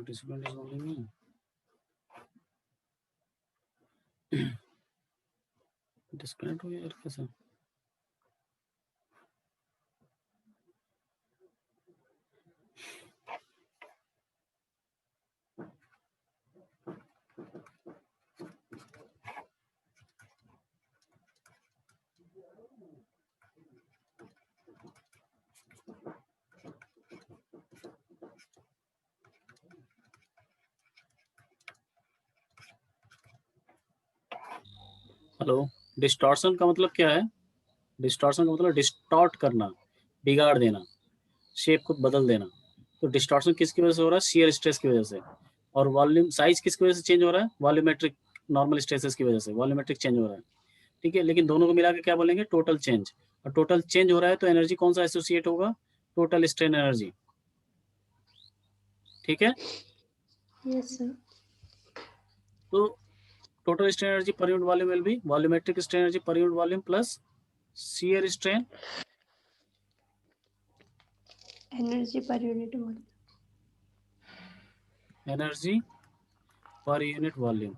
participant is only me. Disconnect हो गया यार कैसे? हेलो, डिस्टॉर्शन का मतलब क्या है? डिस्टॉर्शन का मतलब डिस्टॉर्ट करना, बिगाड़ देना, शेप को बदल देना। तो डिस्टॉर्शन किसकी वजह से हो रहा है? शियर स्ट्रेस की वजह से। और वॉल्यूम साइज किसकी वजह से चेंज हो रहा है? वॉल्यूमेट्रिक नॉर्मल स्ट्रेसेस की वजह से वॉल्यूमेट्रिक चेंज हो रहा है। ठीक है, लेकिन दोनों को मिला के क्या बोलेंगे? Total change. और टोटल चेंज हो रहा है तो एनर्जी कौन सा एसोसिएट होगा? Total strain energy. ठीक है, यस सर। तो टोटल स्ट्रेन एनर्जी पर unit volume will be volumetric strain energy पर unit volume plus shear strain energy पर यूनिट वॉल्यूम। एनर्जी पर यूनिट वॉल्यूम।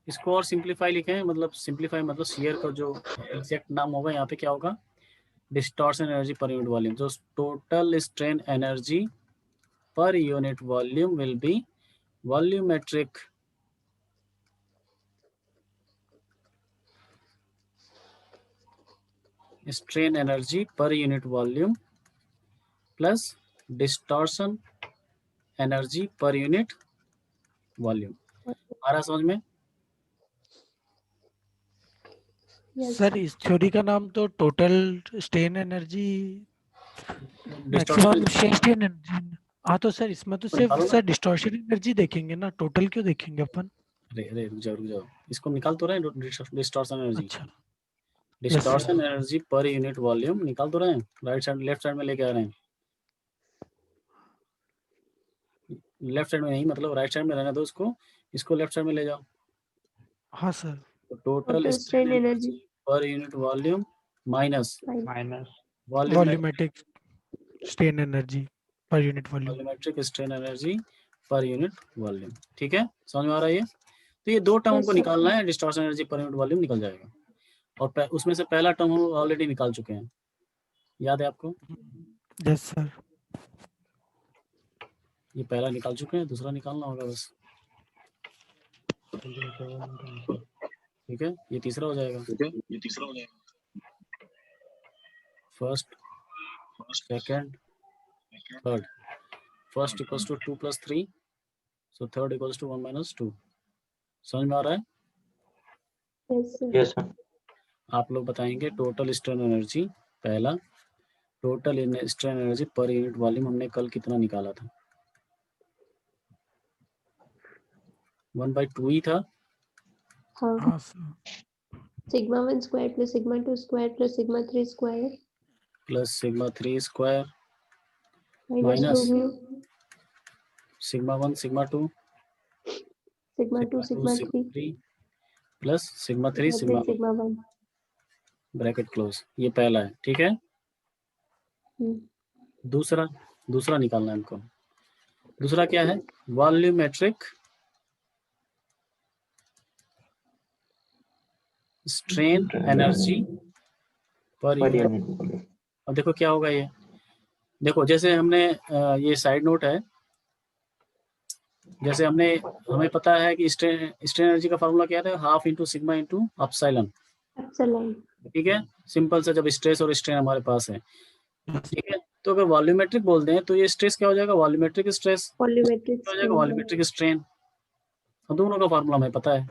इसको और सिंप्लीफाई लिखें, मतलब सिंप्लीफाई मतलब शियर का जो एग्जैक्ट नाम होगा यहाँ पे क्या होगा? डिस्टॉर्शन एनर्जी पर यूनिट वॉल्यूम। जो टोटल स्ट्रेन एनर्जी पर unit volume will be volumetric strain energy पर unit volume plus distortion energy पर यूनिट वॉल्यूम। आ रहा समझ में? सर इस थ्योरी का नाम तो total strain energy distortion maximum strain energy. हाँ तो सर इसमें तो सिर्फ निकालो ना। सर डिस्टॉर्शन एनर्जी देखेंगे ना, टोटल क्यों देखेंगे अपन? अरे अरे रुक जाओ, इसको निकाल तो रहे हैं। डिस्टॉर्शन एनर्जी, अच्छा डिस्टॉर्शन एनर्जी पर यूनिट वॉल्यूम निकाल तो रहे हैं। राइट साइड लेफ्ट साइड में लेके आ रहे हैं। लेफ्ट साइड में नहीं, मतलब राइट साइड में रहने दो इसको, इसको लेफ्ट साइड में ले जाओ। हाँ सर। तो टोटल स्ट्रेन एनर्जी पर unit volume minus volumetric strain energy पर unit volume. Volumetric strain energy पर यूनिट वॉल्यूम। ठीक है, समझ में आ रहा है ये? तो ये दो टर्म हमको निकालना है, डिस्टॉर्शन एनर्जी पर यूनिट वॉल्यूम निकल जाएगा। और उसमें से पहला टर्म हम ऑलरेडी निकाल चुके हैं, याद है आपको? Yes sir. ये पहला निकाल चुके हैं, दूसरा निकालना होगा बस। ठीक है, ये तीसरा हो जाएगा। First, second, third. First equals to 2 + 3, so third equals to 1 - 2। समझ में आ रहा है? Yes sir. आप लोग बताएंगे टोटल स्ट्रेन एनर्जी। पहला, टोटल स्ट्रेन एनर्जी पर यूनिट वॉल्यूम हमने कल कितना निकाला था? 1/2 ही था। हाँ sir. Sigma 1 square plus sigma 2 square plus sigma 3 square plus sigma 3 square minus sigma 1 sigma 2 sigma 2 sigma 3 plus sigma 3 sigma sigma 1 bracket close. ये पहला है, ठीक है। दूसरा निकालना है हमको। दूसरा क्या है? Volumetric strain energy per unit. अब देखो क्या होगा ये। देखो जैसे हमने ये साइड नोट है, जैसे हमें पता है कि स्ट्रेन एनर्जी का फार्मूला क्या था? Half into sigma into epsilon. ठीक है, सिंपल सा, जब स्ट्रेस और स्ट्रेन हमारे पास है। ठीक है, तो अगर वॉल्यूमेट्रिक बोलते हैं तो ये स्ट्रेस क्या हो जाएगा? वॉल्यूमेट्रिक स्ट्रेस हो जाएगा वॉल्यूमेट्रिक स्ट्रेन। दोनों का फार्मूला हमें पता है।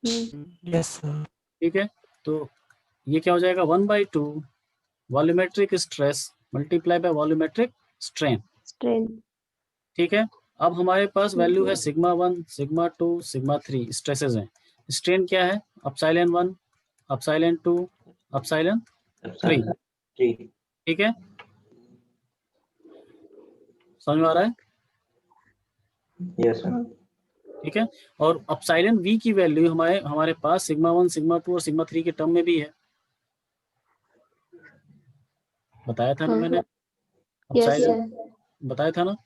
Yes sir. ठीक है, तो ये क्या हो जाएगा? 1/2 volumetric stress multiply by volumetric strain. ठीक है, अब हमारे पास वैल्यू है सिग्मा 1 सिग्मा 2 सिग्मा 3 स्ट्रेसेस हैं। स्ट्रेन क्या है? Epsilon 1 epsilon 2 epsilon 3। ठीक है, समझ में आ रहा है? Yes sir. ठीक है, और एप्सिलॉन v की वैल्यू हमारे पास सिग्मा 1 सिग्मा 2 और सिग्मा 3 के टर्म में भी है। बताया था ना मैंने? एप्सिलॉन बताया था ना।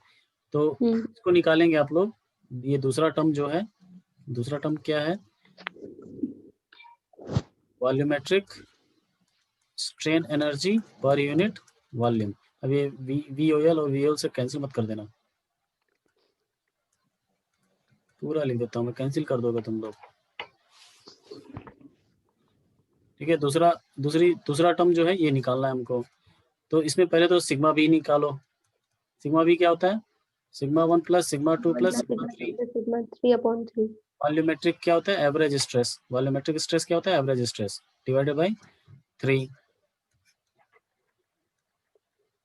तो इसको निकालेंगे आप लोग। ये दूसरा टर्म जो है, दूसरा टर्म क्या है? वॉल्यूमेट्रिक स्ट्रेन एनर्जी पर यूनिट वॉल्यूम। अब ये VOL और VOL से कैंसिल मत कर देना, पूरा लिख देता हूँ मैं, कैंसिल कर दोगे तुम लोग। ठीक है, दूसरा टर्म जो है ये निकालना है हमको। तो इसमें पहले तो सिग्मा बी निकालो। सिग्मा बी क्या होता है? Sigma 1 plus sigma 2 plus sigma 3। Sigma 3/3। Volumetric क्या होता है? Average stress. वॉल्यूमेट्रिक स्ट्रेस क्या होता है? Average stress divided by 3।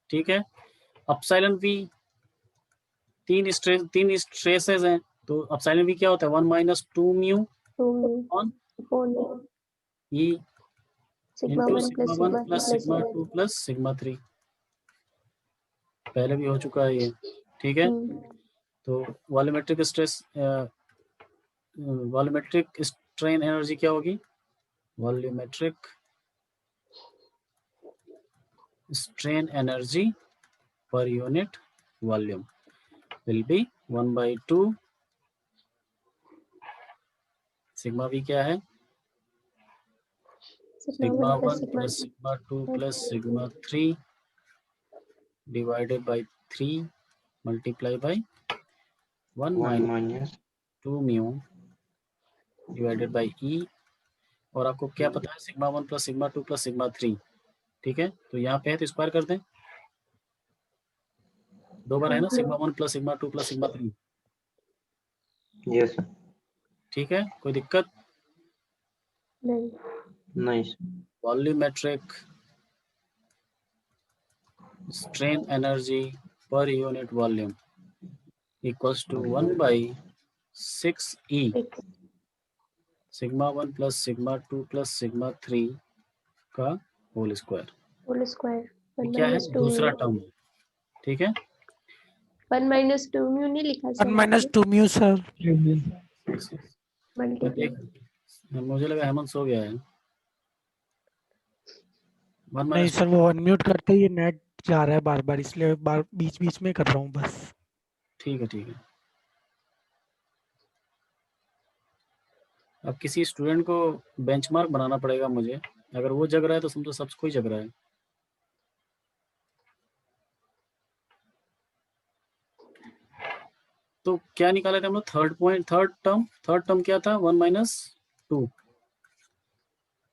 ठीक है, अपसाइलन वी, तीन स्ट्रेसेस हैं, तो अपसाइलन वी क्या होता है? 1 minus 2 mu on E sigma into 1 sigma 1 plus sigma 2 plus sigma 3। पहले भी हो चुका है ये। ठीक है, तो volumetric stress, volumetric strain energy क्या होगी? वॉल्यूमेट्रिक स्ट्रेन एनर्जी पर unit volume will be 1/2 sigma V क्या है? Sigma 1 plus sigma 2 plus sigma 3 divided by 3 multiply by 1 minus 2 mu divided by E. और आपको क्या पता है? Sigma 1 plus sigma 2 plus sigma 3। ठीक है, तो यहाँ पे है तो स्क्वायर कर दें, 2 बार है ना, sigma 1 plus sigma 2 plus sigma 3। Yes sir. ठीक है, कोई दिक्कत नहीं। वॉल्यूमेट्रिक स्ट्रेन एनर्जी पर unit volume equals to 1/6 E sigma 1 plus sigma 2 plus sigma 3 का होल स्क्वायर। क्या है? दूसरा टर्म। ठीक है, 1 माइनस 2 म्यू नहीं लिखा सर? 1 - 2 mu sir. मल्टीप्लाई। मुझे लगा हेमंत सो गया है। नहीं सर, वो अनम्यूट करते ही नेट जा रहा है बार बार, इसलिए बार बीच बीच में कर रहा हूँ बस। ठीक है, ठीक है। अब किसी स्टूडेंट को बेंचमार्क बनाना पड़ेगा मुझे, अगर वो जग रहा है तो समझो सबको ही जग रहा है। तो क्या निकाला था हम लोग? थर्ड टर्म क्या था? 1 माइनस 2।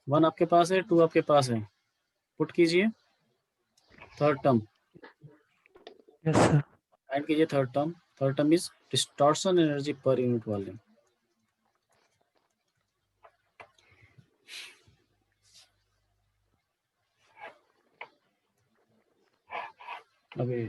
1 आपके पास है, 2 आपके पास है, पुट कीजिए third term, yes sir. Add कीजिए third term is distortion energy पर यूनिट वॉल्यूम। अभी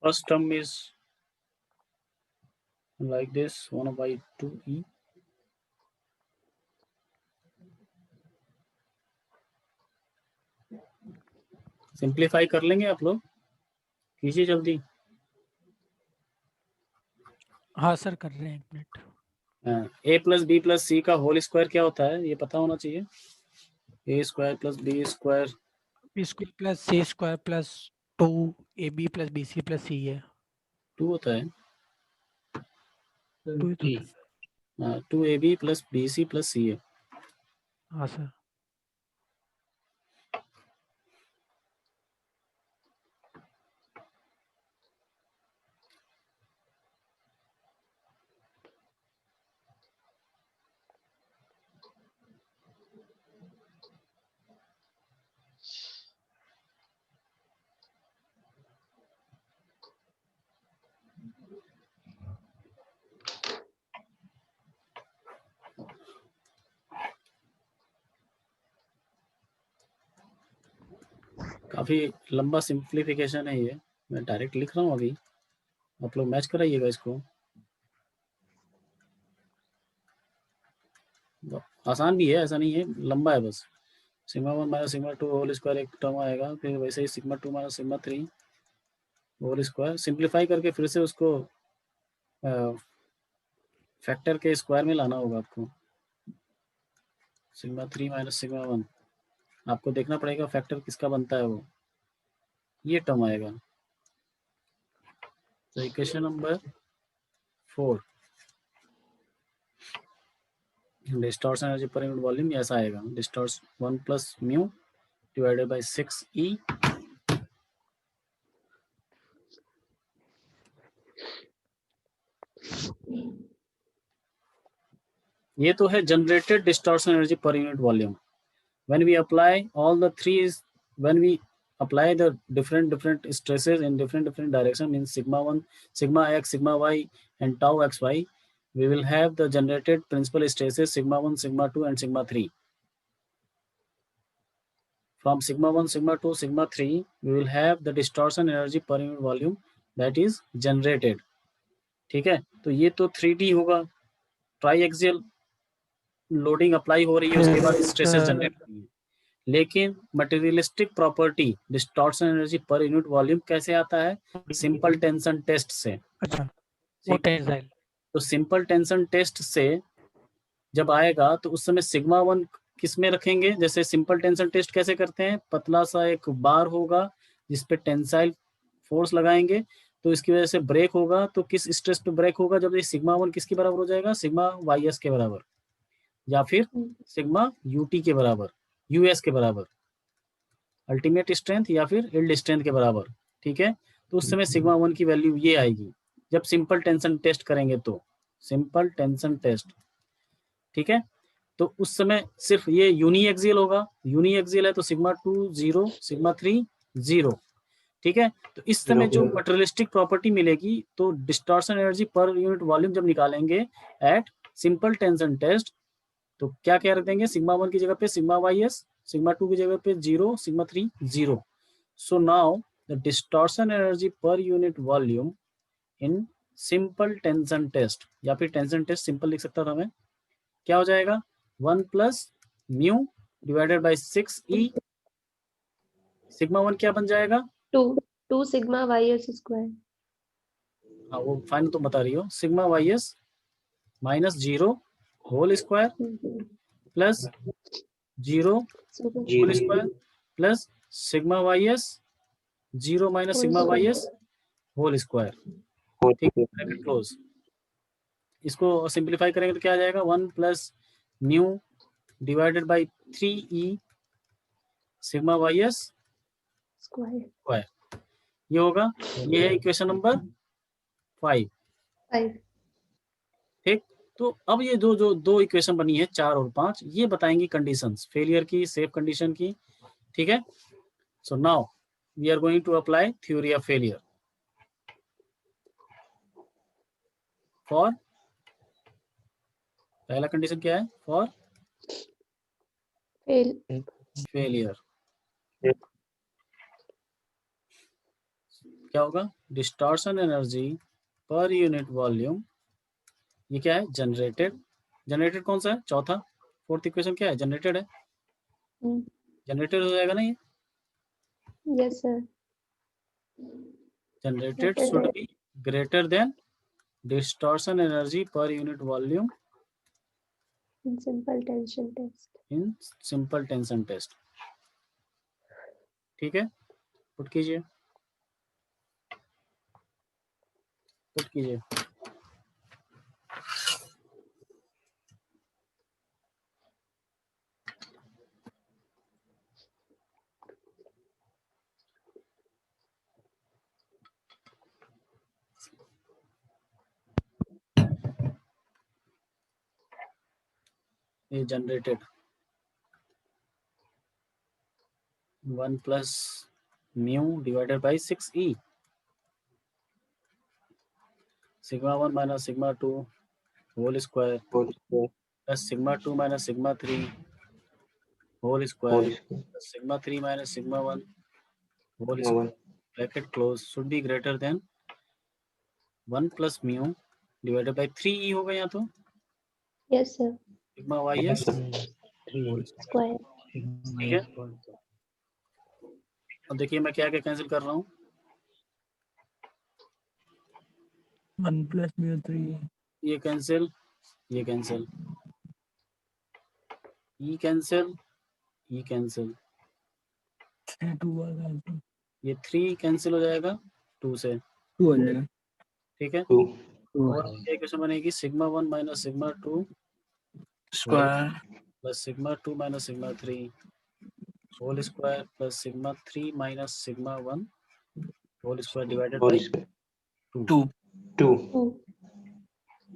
first term is like this 1/2 E simplify कर लेंगे आप लोग, कीजिए जल्दी। हाँ सर, कर रहे हैं, 1 minute. A plus B plus C का होल स्क्वायर क्या होता है? ये पता होना चाहिए। A square plus B square B square plus C square plus 2 AB plus BC plus C है। 2 होता है। 2 ही तो था। 2AB plus BC plus C है। हाँ सर। काफी लंबा सिंप्लीफिकेशन है ये, मैं डायरेक्ट लिख रहा हूँ अभी, आप लोग मैच कराइएगा इसको। आसान भी है, ऐसा नहीं है, लंबा है बस। Sigma 1 minus sigma 2 whole square एक टर्म आएगा, फिर वैसे ही sigma 2 minus sigma 3 whole square, simplify करके फिर से उसको फैक्टर के स्क्वायर में लाना होगा आपको। सिग्मा 3 माइनस सिग्मा 1, आपको देखना पड़ेगा फैक्टर किसका बनता है, वो ये टर्म आएगा। तो इक्वेशन नंबर 4, डिस्टॉर्शन एनर्जी पर यूनिट वॉल्यूम ऐसा आएगा, डिस्टॉर्स 1 plus mu divided by 6E। ये तो है जनरेटेड डिस्टॉर्शन एनर्जी पर unit volume. When we apply all the three, when we apply the different stresses in different direction, means sigma 1, sigma x, sigma y, and tau xy, we will have the generated principal stresses sigma 1, sigma 2, and sigma 3. From sigma 1, sigma 2, sigma 3, we will have the distortion energy per unit volume that is generated. ठीक है, तो ये तो 3D होगा, try axial loading apply हो रही है, उसके बाद स्ट्रेसेस जनरेट हो रही है। लेकिन मटेरियलिस्टिक प्रॉपर्टी डिस्टॉर्शन एनर्जी पर यूनिट वॉल्यूम कैसे आता है? सिंपल टेंशन टेस्ट से। अच्छा, वो टेंसाइल। तो सिंपल टेंशन टेस्ट से जब आएगा तो उस समय सिग्मा 1 किस में रखेंगे? जैसे सिंपल टेंशन टेस्ट कैसे करते हैं, पतला सा एक बार होगा जिसपे टेंसाइल फोर्स लगाएंगे, तो इसकी वजह से ब्रेक होगा। तो किस स्ट्रेस पे ब्रेक होगा? जब ये सिग्मा 1 किसके बराबर हो जाएगा? सिग्मा YS के बराबर, या फिर सिग्मा UT के बराबर, US के बराबर, अल्टीमेट स्ट्रेंथ या फिर यील्ड स्ट्रेंथ के बराबर। ठीक है, तो उस समय सिग्मा 1 की वैल्यू ये आएगी जब सिंपल टेंशन टेस्ट करेंगे, तो सिंपल टेंशन टेस्ट। ठीक है, तो उस समय सिर्फ ये यूनी एक्सियल होगा, यूनी एक्सियल है तो सिग्मा 2 0, सिग्मा 3 0। ठीक है, तो इस समय जो मटेरियलिस्टिक प्रॉपर्टी मिलेगी, तो डिस्टॉर्शन एनर्जी पर यूनिट वॉल्यूम जब निकालेंगे एट सिंपल टेंशन टेस्ट, तो क्या क्या रख देंगे? सिग्मा 1 की जगह पे सिग्मा YS, सिग्मा 2 की जगह पे 0, sigma 3 0। So now the distortion energy per unit volume in simple tension test, या फिर टेंशन टेस्ट सिंपल लिख सकता था मैं, क्या हो जाएगा? 1 plus mu divided by 6E। Sigma 1 क्या बन जाएगा? 2 sigma ys square। हाँ, वो फाइन तो बता रही हो, sigma YS minus 0 whole square plus 0 whole square plus sigma YS 0 minus sigma YS whole square. ठीक है, ब्रैकेट क्लोज। इसको सिंप्लीफाई करेंगे तो क्या आ जाएगा? 1 plus mu divided by 3E sigma YS square, ये होगा। ये है इक्वेशन नंबर 5। ठीक, तो अब ये जो जो दो इक्वेशन बनी है 4 और 5, ये बताएंगी कंडीशंस फेलियर की, सेफ कंडीशन की। ठीक है, so now we are going to apply theory of failure for, पहला कंडीशन क्या है? फॉर फेलियर क्या होगा? डिस्टॉर्शन एनर्जी पर यूनिट वॉल्यूम, ये क्या है? जनरेटेड। जनरेटेड कौन सा है? चौथा, फोर्थ इक्वेशन क्या है? जनरेटेड है, जनरेटेड हो जाएगा ना ये। Yes sir. Generated should be greater than distortion energy पर unit volume in simple tension test. In simple tension test. ठीक है, पुट कीजिए, पुट कीजिए। ये generated 1 plus mu divided by 6E sigma 1 minus sigma 2 whole square plus sigma 2 minus sigma 3 whole square plus sigma 3 minus sigma 1 whole sigma 1 bracket close should be greater than 1 plus mu divided by 3 होगा यहाँ तो Yes, sir. Sigma Y yes S sir Square. ठीक है। अब देखिए मैं क्या क्या कैंसिल कर रहा हूँ 1 plus mu 3 ये कैंसिल ये कैंसिल ई कैंसिल ई कैंसिल 3 2 आ जाएगा ये 3 कैंसिल हो जाएगा 2 से 2 आ जाएगा ठीक है 2 और ये इक्वेशन बनेगी sigma 1 minus sigma 2 square plus sigma 2 minus sigma 3 whole square plus sigma 3 minus sigma 1 whole square divided whole by square 2 2 2.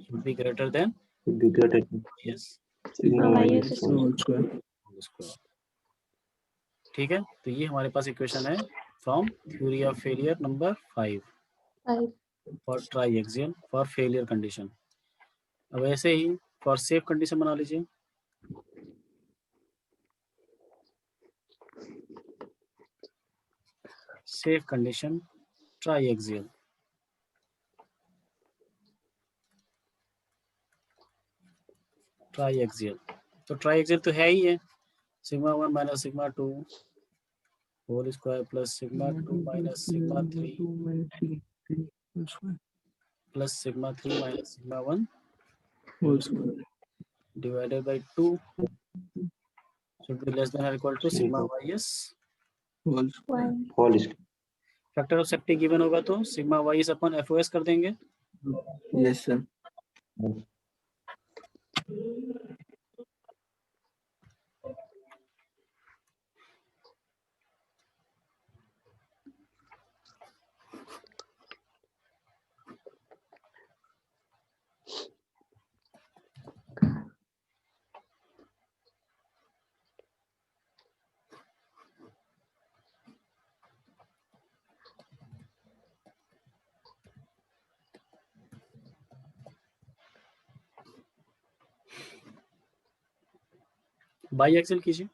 should be greater than should be greater than yes sigma y y is is whole square whole square ठीक है। तो ये हमारे पास equation है from theory of failure number 5 5. For triaxial for failure condition. अब ऐसे ही for safe condition बना लीजिए सेफ कंडीशन ट्राइएक्सियल ट्राइएक्सियल तो ट्राइएक्सियल तो है ही है sigma 1 minus sigma 2 whole square plus sigma 2 minus sigma 3 plus sigma 3 minus sigma 1 whole square divided by 2 should be less than or equal to sigma ys whole 1. whole square factor of safety given होगा तो sigma ys अपन FOS कर देंगे yes sir biaxial कीजिए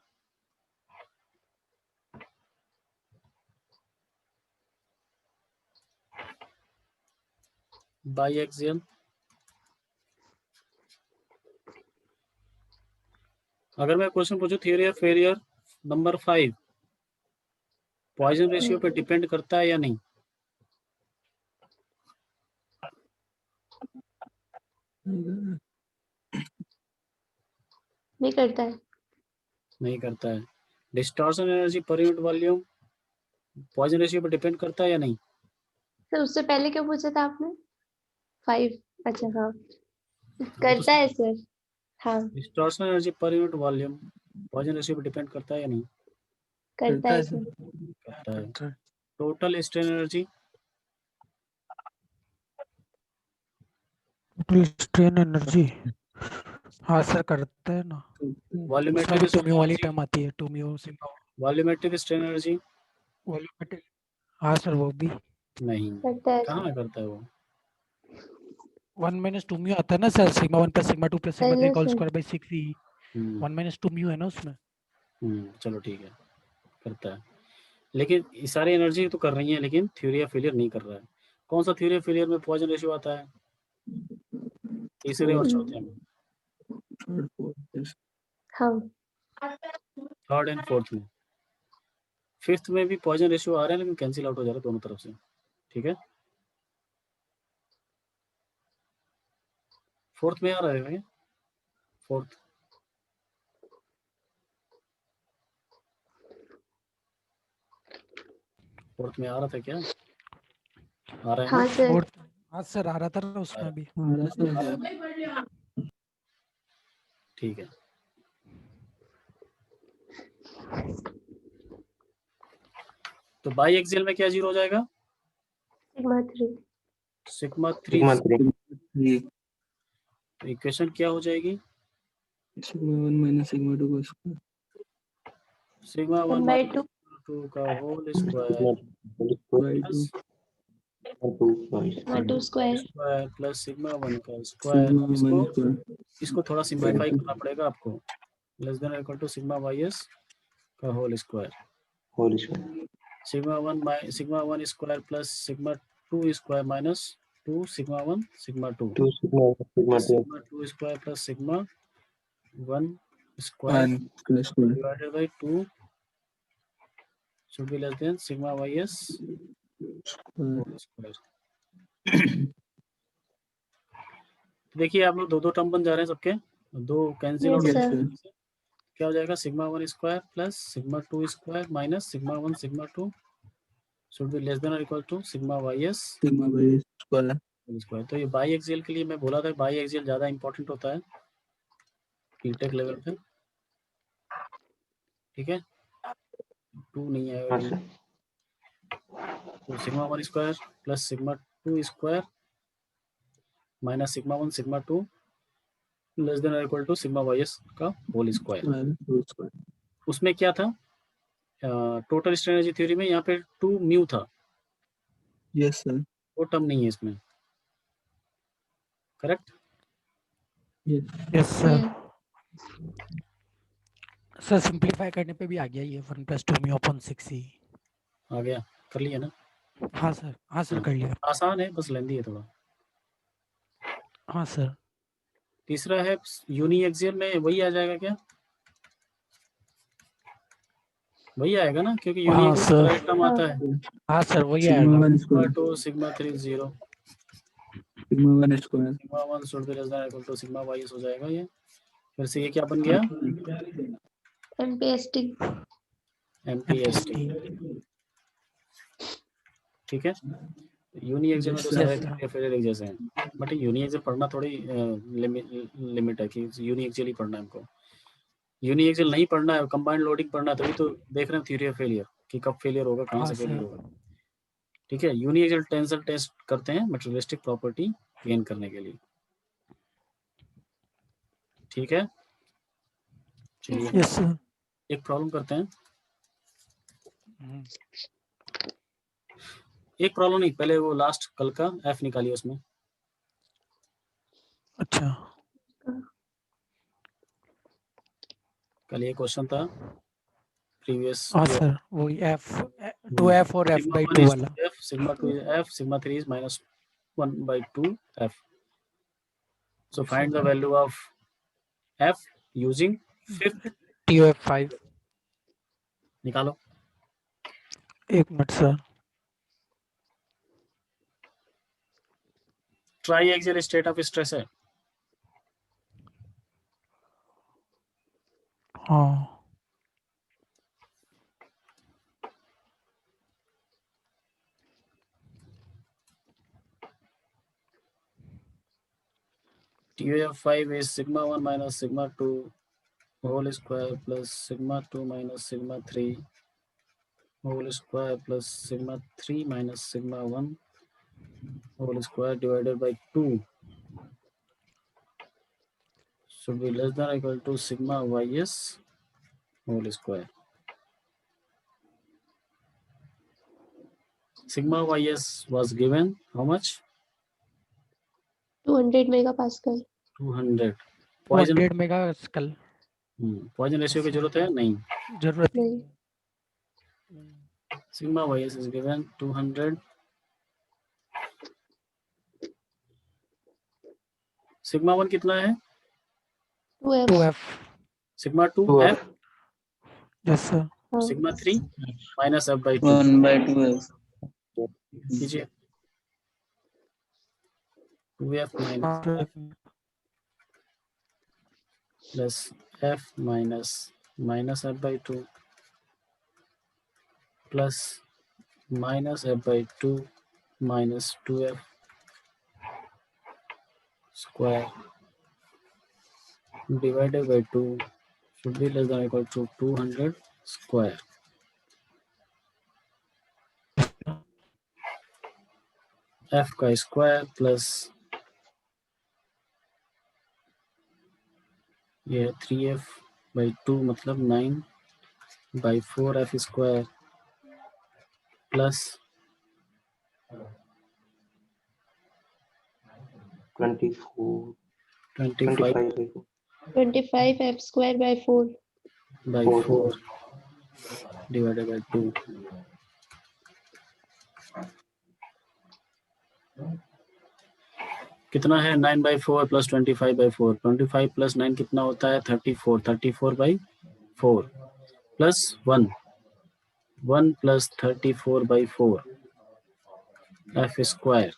biaxial अगर मैं question पूछूं theory of failure number 5 Poisson ratio पे डिपेंड करता है या नहीं नहीं करता है. नहीं करता है डिस्टॉर्शन एनर्जी पर यूनिट वॉल्यूम पॉइजन रेशियो पे डिपेंड करता है या नहीं सर उससे पहले क्या पूछा था आपने? 5. अच्छा हाँ करता है सर. हाँ डिस्टॉर्शन एनर्जी पर यूनिट वॉल्यूम पॉइजन रेशियो पे डिपेंड करता है या नहीं करता है सर. करता है total strain energy strain energy हाँ सर करता है ना वॉल्यूमेट्रिक उसमें टू म्यू वाली टर्म आती है two mu sigma volumetric strain energy volumetric हाँ सर वो भी नहीं करता है कहाँ सर. करता है वो 1 minus 2 म्यू आता है ना sir sigma 1 plus sigma 2 plus sigma 3 पहले होल से. Square by 6 E 1 minus 2 mu है ना उसमें चलो ठीक है करता है लेकिन ये सारी एनर्जी तो कर रही है लेकिन थ्योरी ऑफ फेलियर नहीं कर रहा है कौन सा थ्योरी ऑफ फेलियर में पॉइजन रेशियो आता है तीसरे और चौथे में हाँ थर्ड एंड फोर्थ में फिफ्थ में भी पॉइजन रेशियो आ रहा है लेकिन कैंसिल आउट हो जा रहा है दोनों तरफ से ठीक है फोर्थ में आ रहा है भैया फोर्थ फोर्थ में आ रहा था क्या आ रहा है हाँ ना सर. और हाँ सर आ रहा था ना उसमें भी ठीक है तो बाई एक्सियल में क्या जीरो हो जाएगा सिग्मा 3. सिग्मा 3 sigma 3 तो इक्वेशन क्या हो जाएगी सिग्मा 1 माइनस सिग्मा 2 का स्क्वायर सिग्मा 1 1 by 2. 2 का whole square plus 2 square. Square plus sigma 1 का स्क्वायर इसको थोड़ा सिंपलीफाई करना पड़ेगा आपको less than equal to sigma ys का whole square whole square sigma 1 square plus sigma 2 square minus 2 sigma 1 sigma 2 2 sigma 2 sigma 2 square plus sigma 1 square 1 plus 2 divided by 2 should be less than sigma ys whole square. देखिए आप लोग दो term बन जा रहे हैं सबके, दो कैंसिल Yes, आउट हो sir. जाएंगे। क्या हो जाएगा sigma 1 square plus sigma 2 square minus sigma 1 sigma 2 should be less than और equal to sigma ys sigma y square square. तो ये बाई एक्सियल के लिए मैं बोला था बाई एक्सियल ज़्यादा इंपॉर्टेंट होता है बीटेक लेवल पे, ठीक है, 2 नहीं हाँ आएगा। सर तो sigma 1 square plus sigma 2 square minus sigma 1 sigma 2 less than और इक्वल टू सिग्मा ys का होल स्क्वायर। उसमें क्या था टोटल स्ट्रेन एनर्जी थ्योरी में यहाँ पे 2 म्यू था, यस सर वो टर्म नहीं है इसमें, correct? Yes sir. Hmm. Sir simplify करने पे भी आ गया ये 1 + 2 म्यू अपॉन 6 ही। आ गया, कर लिया ना? हाँ सर कर लिया। आसान है, बस लेंदी है थोड़ा। हाँ सर। तीसरा है यूनी एक्सियल में वही आ जाएगा क्या? वही आएगा ना, क्योंकि यूनी हाँ एक्सियल सर। टर्म आता है हाँ सर वही sigma आएगा। 1 sigma square 2 sigma 3 0 sigma 1 square sigma 1 should be less than equal to sigma ys हो जाएगा ये। फिर से ये क्या बन गया? MPST. MPST, ठीक है। यूनी एक्सियल में तो सारे Yes, sir. फेलियर एक जैसे हैं, बट यूनी एक्सियल पढ़ना थोड़ी लिमिट है कि यूनी एक्सियल ही पढ़ना है हमको। यूनी एक्सियल नहीं पढ़ना है, कंबाइंड लोडिंग पढ़ना है, तभी तो देख रहे हैं थ्योरी ऑफ फेलियर कि कब फेलियर होगा, कहाँ हाँ से फेलियर सर। होगा, ठीक है। यूनी एक्सियल टेंसल टेस्ट करते हैं मटेरियलिस्टिक प्रॉपर्टी गेन करने के लिए, ठीक है। चलिए यस सर। एक प्रॉब्लम करते हैं, हम्म, एक प्रॉब्लम नहीं, पहले वो लास्ट कल का एफ निकालिए उसमें। अच्छा कल ये क्वेश्चन था प्रीवियस हाँ ईयर, सर वही f 2f और f सिग्मा by 1 2 is वाला। f sigma 2 is f sigma 3 is minus 1 by 2 f. So find the value of f using fifth, TOF 5। निकालो। एक minute sir. Try axial state of stress है, हाँ TOF5 is sigma 1 minus sigma 2 whole square plus sigma 2 minus sigma 3 whole square plus sigma 3 minus sigma 1 whole square divided by 2 should be less than or equal to sigma ys whole square. Sigma ys was given how much? 200 megapascal. 200. Poison 200 megapascal. Poisson ratio की जरूरत है नहीं, जरूरत नहीं. Sigma ys is given 200, sigma 1 कितना है? 2f. 2f। Sigma 2 f, yes sir. हाँ. Sigma 3 minus f by 2 1 by 2f कीजिए, 2f माइनस हाँ plus f minus minus f by 2 plus minus f by 2 minus 2f square divided by 2 should be less than or equal to 200 square. f का square plus ये 3f by 2 मतलब 9 by 4f square plus 24 25 25f square by 4. by 4 divided by 2 कितना है 9/4 plus 25/4, 25 plus 9 कितना होता है 34, 34/4 plus 1 plus 34/4 F square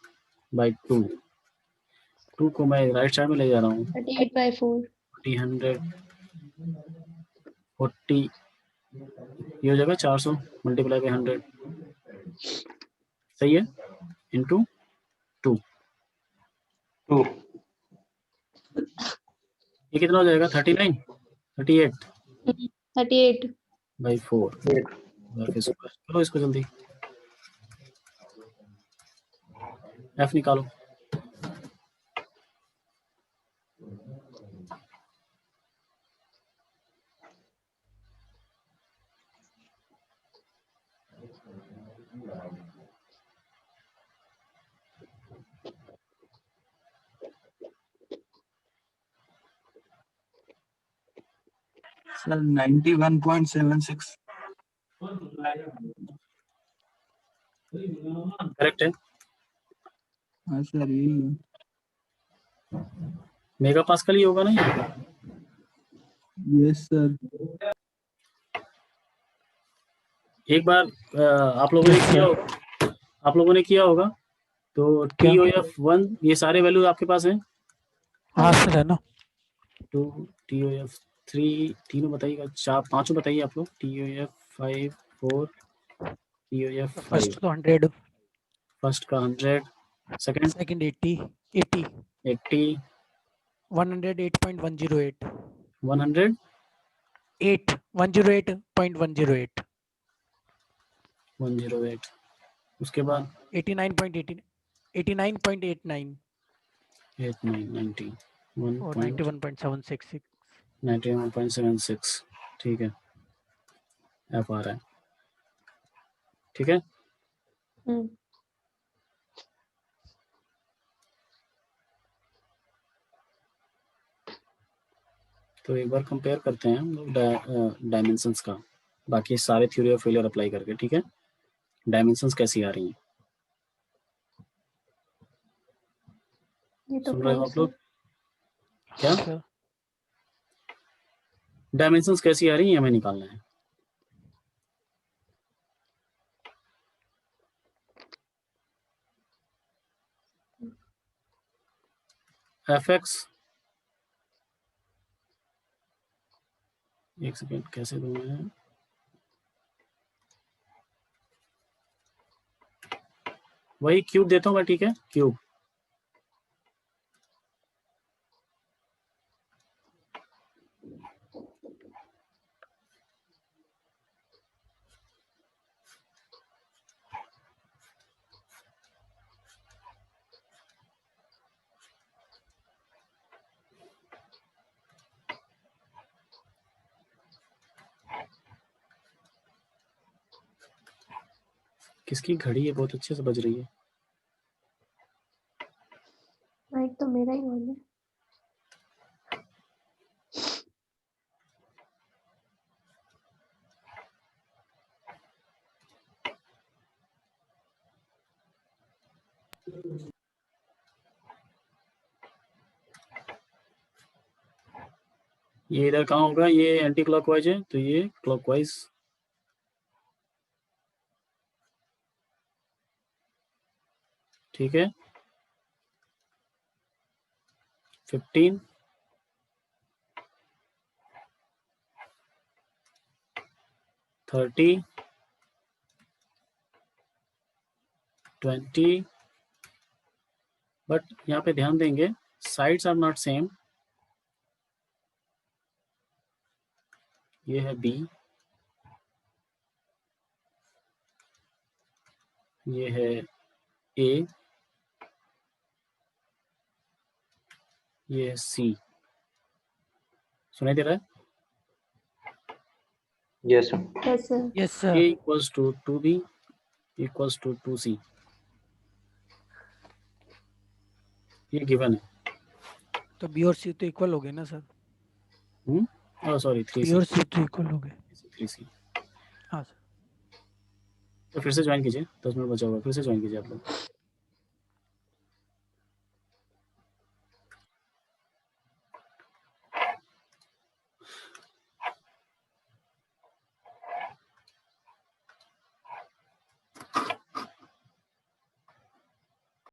by 2 को मैं राइट साइड में ले जा रहा हूँ 38/4 100 40 ये हो जाएगा 400 मल्टीप्लाई बाई 100 सही है इंटू 2 2 ये कितना हो जाएगा 39 38 38 बाई 4 एफ स्क्वायर। चलो इसको जल्दी एफ निकालो। सर 91.76 करेक्ट है। हाँ सर यही है। मेगा पास्कल ही होगा ना ये? Yes sir. एक बार आप लोगों ने किया होगा, आप लोगों ने किया होगा तो क्या? TOF1 ये सारे वैल्यू आपके पास हैं? हाँ सर है ना। 2 TOF3 तीनों बताइएगा, 4 5 बताइए आप लोग। TOF5 4 TOF5 फर्स्ट तो 100, फर्स्ट का 100 सेकंड सेकंड 80 80 108.108 100 108.108 108 उसके बाद 89.89 89.89 89 90 और 91.766 91.76 ठीक है एफ आ रहा है ठीक है। तो एक बार कंपेयर करते हैं हम लोग डायमेंशंस का, बाकी सारे थ्योरी ऑफ फेलियर अप्लाई करके। ठीक है, डायमेंशंस कैसी आ रही हैं ये तो सुन रहे हो आप लोग? क्या सर डायमेंशंस कैसी आ रही हैं हमें निकालना है। fx एक सेकेंड कैसे दूं मैं, वही क्यूब देता हूं मैं। ठीक है क्यूब किसकी घड़ी है बहुत अच्छे से बज रही है। माइक तो मेरा ही ऑन है। ये इधर कहाँ होगा, ये एंटी क्लॉकवाइज है तो ये क्लॉकवाइज। ठीक है 15 30 20 बट यहाँ पे ध्यान देंगे साइड्स आर नॉट सेम। ये है B, ये है A, ये है C। सुनाई दे रहा है? Yes sir. Yes sir. Yes A sir equals to 2B equals to 2C ये गिवन है। तो बी और सी तो इक्वल हो गए ना सर। सॉरी बी 3C और सी तो इक्वल हो गए। 3C। हाँ सर। तो फिर से ज्वाइन कीजिए, 10 मिनट बचा हुआ है, फिर से ज्वाइन कीजिए आप लोग।